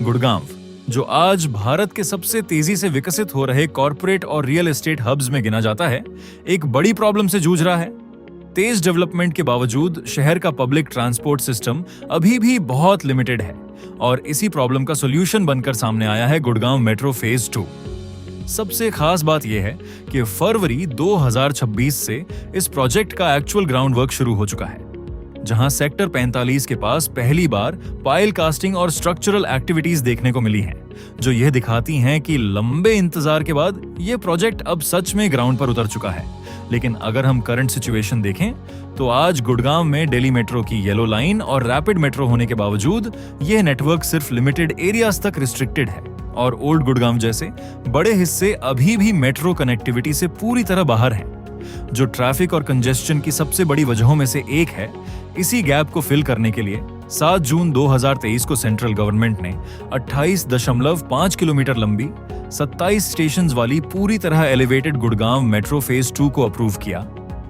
गुड़गांव, जो आज भारत के सबसे तेजी से विकसित हो रहे कॉर्पोरेट और रियल एस्टेट हब्स में गिना जाता है, एक बड़ी प्रॉब्लम से जूझ रहा है। तेज डेवलपमेंट के बावजूद शहर का पब्लिक ट्रांसपोर्ट सिस्टम अभी भी बहुत लिमिटेड है और इसी प्रॉब्लम का सॉल्यूशन बनकर सामने आया है गुड़गांव मेट्रो फेज 2। सबसे खास बात यह है कि फरवरी 2026 से इस प्रोजेक्ट का एक्चुअल ग्राउंड वर्क शुरू हो चुका है, जहां सेक्टर 45 के पास पहली बार पाइल कास्टिंग और स्ट्रक्चरल एक्टिविटीज देखने को मिली हैं, जो यह दिखाती हैं कि लंबे इंतजार के बाद यह प्रोजेक्ट अब सच में ग्राउंड पर उतर चुका है। लेकिन अगर हम करंट सिचुएशन देखें तो आज गुड़गांव में दिल्ली मेट्रो की येलो लाइन और रैपिड मेट्रो होने के बावजूद यह नेटवर्क सिर्फ लिमिटेड एरियाज तक रिस्ट्रिक्टेड है और ओल्ड गुड़गांव जैसे बड़े हिस्से अभी भी मेट्रो कनेक्टिविटी से पूरी तरह बाहर हैं, जो ट्रैफिक और कंजेस्शन की सबसे बड़ी वजहों में से एक है। इसी गैप को फिल करने के लिए 7 जून 2023 को सेंट्रल गवर्नमेंट ने 28.5 किलोमीटर लंबी 27 स्टेशंस वाली पूरी तरह एलिवेटेड गुड़गांव मेट्रो फेज 2 को अप्रूव किया,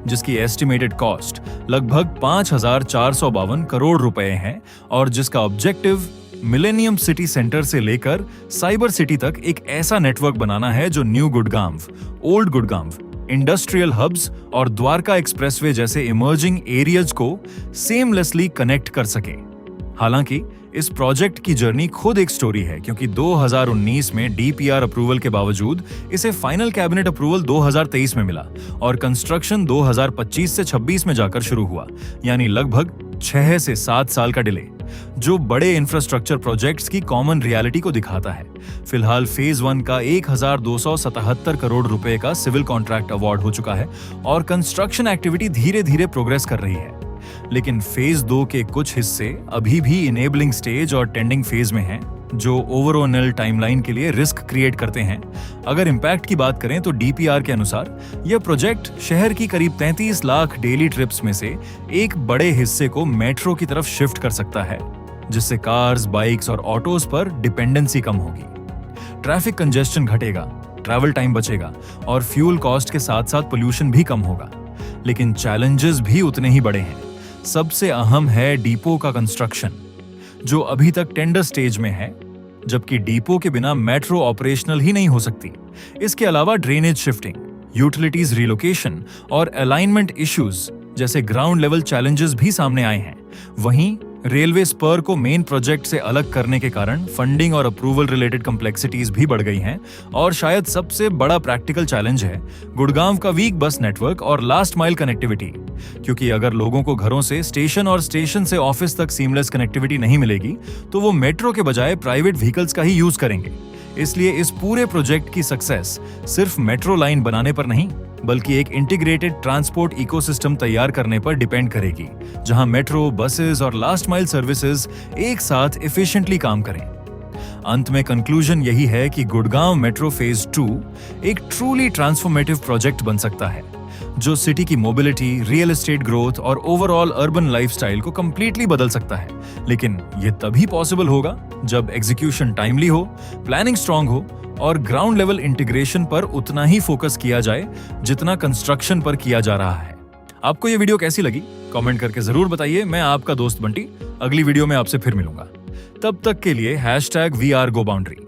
जिसकी एस्टिमेटेड कॉस्ट लगभग 5,452 करोड़ रुपए है और जिसका ऑब्जेक्टिव मिलेनियम सिटी सेंटर से लेकर साइबर सिटी तक एक ऐसा नेटवर्क बनाना है जो new Gurgaon, old Gurgaon, industrial hubs और द्वारका एक्सप्रेसवे जैसे इमर्जिंग एरियाज को सेमलेसली कनेक्ट कर सके। हालांकि इस प्रोजेक्ट की जर्नी खुद एक स्टोरी है, क्योंकि 2019 में डीपीआर अप्रूवल के बावजूद इसे फाइनल कैबिनेट अप्रूवल 2023 में मिला और कंस्ट्रक्शन 2025 से 26 में जाकर शुरू हुआ, यानी लगभग 6 से 7 साल का डिले, जो बड़े इंफ्रास्ट्रक्चर प्रोजेक्ट्स की कॉमन रियलिटी को दिखाता है। फिलहाल फेज 1 का 1,277 करोड़ रुपए का सिविल कॉन्ट्रैक्ट अवार्ड हो चुका है और कंस्ट्रक्शन एक्टिविटी धीरे धीरे प्रोग्रेस कर रही है। लेकिन फेज 2 के कुछ हिस्से अभी भी इनेबलिंग स्टेज और टेंडिंग फेज में हैं, जो ओवरऑल टाइमलाइन के लिए रिस्क क्रिएट करते हैं। अगर इंपैक्ट की बात करें तो डीपीआर के अनुसार यह प्रोजेक्ट शहर की करीब 33 लाख डेली ट्रिप्स में से एक बड़े हिस्से को मेट्रो की तरफ शिफ्ट कर सकता है, जिससे कार्स, बाइक्स और ऑटोज पर डिपेंडेंसी कम होगी। ट्रैफिक कंजेस्शन घटेगा, ट्रैवल टाइम बचेगा और फ्यूल कॉस्ट के साथ साथ पोल्यूशन भी कम होगा। लेकिन चैलेंजेस भी उतने ही बड़े हैं। सबसे अहम है डिपो का कंस्ट्रक्शन, जो अभी तक टेंडर स्टेज में है, जबकि डिपो के बिना मेट्रो ऑपरेशनल ही नहीं हो सकती। इसके अलावा ड्रेनेज शिफ्टिंग, यूटिलिटीज रिलोकेशन और अलाइनमेंट इश्यूज जैसे ग्राउंड लेवल चैलेंजेस भी सामने आए हैं। वहीं रेलवे स्पर को मेन प्रोजेक्ट से अलग करने के कारण फंडिंग और अप्रूवल रिलेटेड कॉम्प्लेक्सिटीज भी बढ़ गई हैं और शायद सबसे बड़ा प्रैक्टिकल चैलेंज है गुड़गांव का वीक बस नेटवर्क और लास्ट माइल कनेक्टिविटी, क्योंकि अगर लोगों को घरों से स्टेशन और स्टेशन से ऑफिस तक सीमलेस कनेक्टिविटी नहीं मिलेगी तो वो मेट्रो के बजाय प्राइवेट व्हीकल्स का ही यूज करेंगे। इसलिए इस पूरे प्रोजेक्ट की सक्सेस सिर्फ मेट्रो लाइन बनाने पर नहीं, बल्कि एक इंटीग्रेटेड ट्रांसपोर्ट इकोसिस्टम तैयार करने पर डिपेंड करेगी, जहां मेट्रो, बसेस और लास्ट माइल सर्विसेज एक साथ एफिशिएंटली काम करें। अंत में कंक्लूजन यही है कि गुड़गांव मेट्रो फेज 2 एक ट्रूली ट्रांसफॉर्मेटिव प्रोजेक्ट बन सकता है, जो सिटी की मोबिलिटी, रियल एस्टेट ग्रोथ और ओवरऑल अर्बन लाइफस्टाइल को कंप्लीटली बदल सकता है। लेकिन यह तभी पॉसिबल होगा जब एग्जीक्यूशन टाइमली हो, प्लानिंग स्ट्रांग हो और ग्राउंड लेवल इंटीग्रेशन पर उतना ही फोकस किया जाए जितना कंस्ट्रक्शन पर किया जा रहा है। आपको यह वीडियो कैसी लगी कमेंट करके जरूर बताइए। मैं आपका दोस्त बंटी अगली वीडियो में आपसे फिर मिलूंगा। तब तक के लिए #WeAreGoBoundary।